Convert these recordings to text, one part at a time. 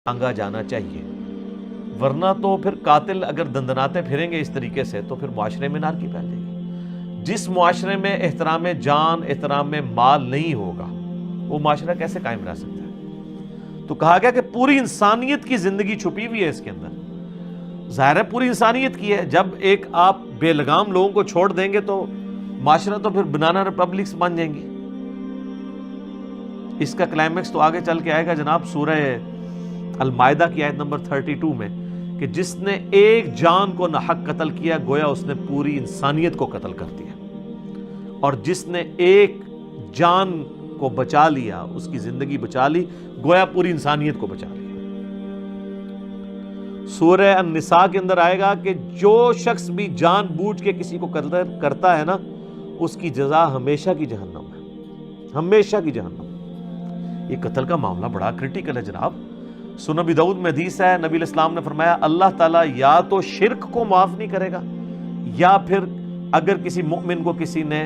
آنگا جانا چاہیے، ورنہ تو پھر قاتل اگر دندناتے پھریں گے اس طریقے سے تو پھر معاشرے میں نار کی پھیل جائے گی۔ جس معاشرے میں احترام جان، احترام مال نہیں ہوگا، وہ معاشرہ کیسے قائم رہ سکتا ہے؟ تو کہا گیا کہ پوری انسانیت کی زندگی چھپی ہوئی ہے اس کے اندر۔ ظاہر ہے پوری انسانیت کی ہے، جب ایک آپ بے لگام لوگوں کو چھوڑ دیں گے تو معاشرہ تو پھر بنانا ریپبلکس بن جائیں گی۔ اس کا کلائمیکس تو آگے چل کے آئے گا جناب سورہ المائدہ کی آیت نمبر 32 میں، کہ جس نے ایک جان کو ناحق قتل کیا گویا اس نے پوری انسانیت کو قتل کر دیا، اور جس نے ایک جان کو بچا لیا، اس کی زندگی بچا لی، گویا پوری انسانیت کو بچا لیا۔ سورہ النساء کے اندر آئے گا کہ جو شخص بھی جان بوجھ کے کسی کو قتل کرتا ہے نا، اس کی جزا ہمیشہ کی جہنم ہے، ہمیشہ کی جہنم۔ یہ قتل کا معاملہ بڑا کرٹیکل ہے جناب۔ سنن ابی داؤد میں حدیث ہے، نبی علیہ السلام نے فرمایا اللہ تعالیٰ یا تو شرک کو معاف نہیں کرے گا، یا پھر اگر کسی مؤمن کو کسی نے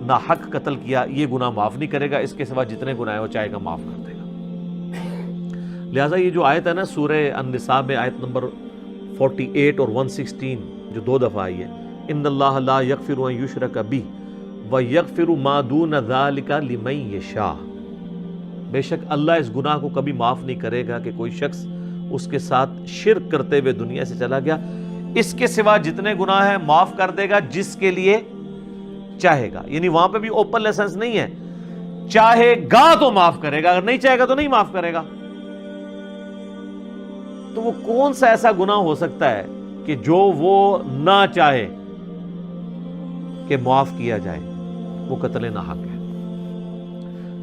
ناحق قتل کیا یہ گناہ معاف نہیں کرے گا، اس کے سوا جتنے گناہ وہ چاہے گا معاف کر دے گا۔ لہٰذا یہ جو آیت ہے نا سورہ النساء میں آیت نمبر 48 اور 116 جو 2 دفعہ آئی ہے، ان اللہ لا یغفر ان یشرک بہ ویغفر ما دون ذلک لمن یشاء، بے شک اللہ اس گناہ کو کبھی معاف نہیں کرے گا کہ کوئی شخص اس کے ساتھ شرک کرتے ہوئے دنیا سے چلا گیا، اس کے سوا جتنے گناہ ہیں معاف کر دے گا جس کے لیے چاہے گا۔ یعنی وہاں پہ بھی اوپن لائسنس نہیں ہے، چاہے گا تو معاف کرے گا، اگر نہیں چاہے گا تو نہیں معاف کرے گا۔ تو وہ کون سا ایسا گناہ ہو سکتا ہے کہ جو وہ نہ چاہے کہ معاف کیا جائے؟ وہ قتل ناحق ہے۔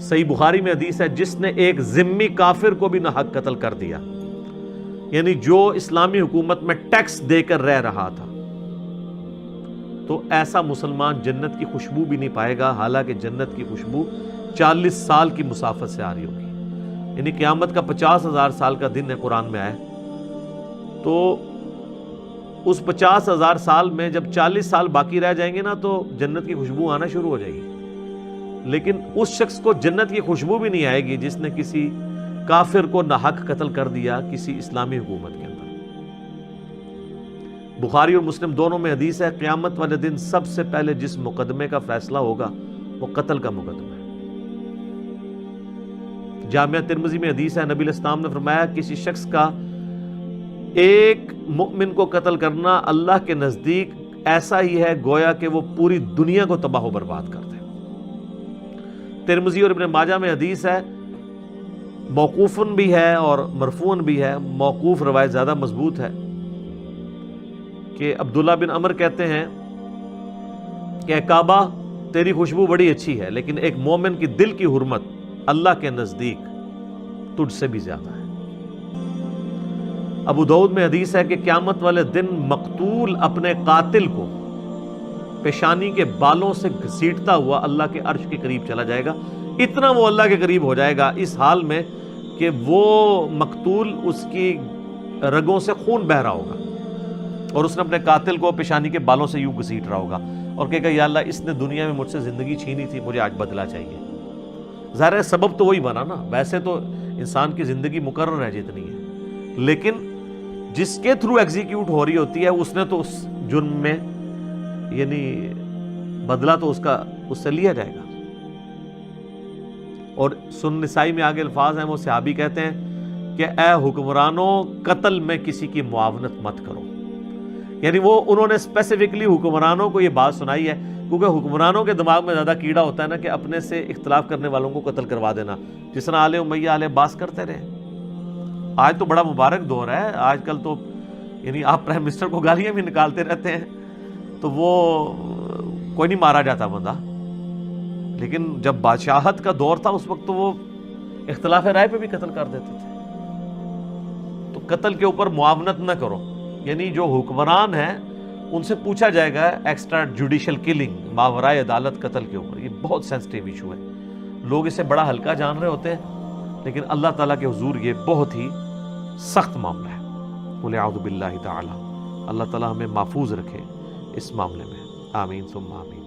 صحیح بخاری میں حدیث ہے، جس نے ایک ذمی کافر کو بھی ناحق قتل کر دیا، یعنی جو اسلامی حکومت میں ٹیکس دے کر رہ رہا تھا، تو ایسا مسلمان جنت کی خوشبو بھی نہیں پائے گا، حالانکہ جنت کی خوشبو 40 سال کی مسافت سے آ رہی ہوگی۔ یعنی قیامت کا 50,000 سال کا دن ہے قرآن میں آئے، تو اس 50,000 سال میں جب 40 سال باقی رہ جائیں گے نا تو جنت کی خوشبو آنا شروع ہو جائے گی، لیکن اس شخص کو جنت کی خوشبو بھی نہیں آئے گی جس نے کسی کافر کو ناحق قتل کر دیا کسی اسلامی حکومت کے اندر۔ بخاری اور مسلم دونوں میں حدیث ہے، قیامت والے دن سب سے پہلے جس مقدمے کا فیصلہ ہوگا وہ قتل کا مقدمہ ہے۔ جامعہ ترمذی میں حدیث ہے، نبی علیہ السلام نے فرمایا کسی شخص کا ایک مؤمن کو قتل کرنا اللہ کے نزدیک ایسا ہی ہے گویا کہ وہ پوری دنیا کو تباہ و برباد کر دے۔ ترمذی اور ابن ماجہ میں حدیث ہے، موقوفن بھی ہے اور مرفوعن بھی ہے، موقوف روایت زیادہ مضبوط ہے، کہ عبداللہ بن عمر کہتے ہیں کہ اے کعبہ تیری خوشبو بڑی اچھی ہے، لیکن ایک مومن کی دل کی حرمت اللہ کے نزدیک تجھ سے بھی زیادہ ہے۔ ابو داؤد میں حدیث ہے کہ قیامت والے دن مقتول اپنے قاتل کو پیشانی کے بالوں سے گھسیٹتا ہوا اللہ کے عرش کے قریب چلا جائے گا، اتنا وہ اللہ کے قریب ہو جائے گا اس حال میں کہ وہ مقتول اس کی رگوں سے خون بہہ رہا ہوگا، اور اس نے اپنے قاتل کو پیشانی کے بالوں سے یوں گھسیٹ رہا ہوگا اور کہے گا یا اللہ اس نے دنیا میں مجھ سے زندگی چھینی تھی، مجھے آج بدلہ چاہیے۔ ظاہر ہے سبب تو وہی بنا نا، ویسے تو انسان کی زندگی مقرر ہے جتنی ہے، لیکن جس کے تھرو ایگزیکیوٹ ہو رہی ہوتی ہے اس نے تو اس جرم میں یعنی بدلہ تو اس سے لیا جائے گا۔ اور سنن نسائی میں آگے الفاظ ہیں، وہ صحابی کہتے ہیں کہ اے حکمرانوں قتل میں کسی کی معاونت مت کرو، یعنی وہ انہوں نے اسپیسیفکلی حکمرانوں کو یہ بات سنائی ہے کیونکہ حکمرانوں کے دماغ میں زیادہ کیڑا ہوتا ہے نا کہ اپنے سے اختلاف کرنے والوں کو قتل کروا دینا، جس طرح آل امیہ آل عباس کرتے رہے۔ آج تو بڑا مبارک دور ہے، آج کل تو یعنی آپ پرائم منسٹر کو گالیاں بھی نکالتے رہتے ہیں تو وہ کوئی نہیں مارا جاتا بندہ، لیکن جب بادشاہت کا دور تھا اس وقت تو وہ اختلاف رائے پہ بھی قتل کر دیتے تھے۔ تو قتل کے اوپر معاونت نہ کرو، یعنی جو حکمران ہیں ان سے پوچھا جائے گا ایکسٹرا جوڈیشل کلنگ ماورائے عدالت قتل کے اوپر، یہ بہت سینسٹیو ایشو ہے، لوگ اسے بڑا ہلکا جان رہے ہوتے ہیں، لیکن اللہ تعالیٰ کے حضور یہ بہت ہی سخت معاملہ ہے۔ قل اعوذ باللہ تعالی، اللہ تعالیٰ ہمیں محفوظ رکھے اس معاملے میں، آمین ثم آمین۔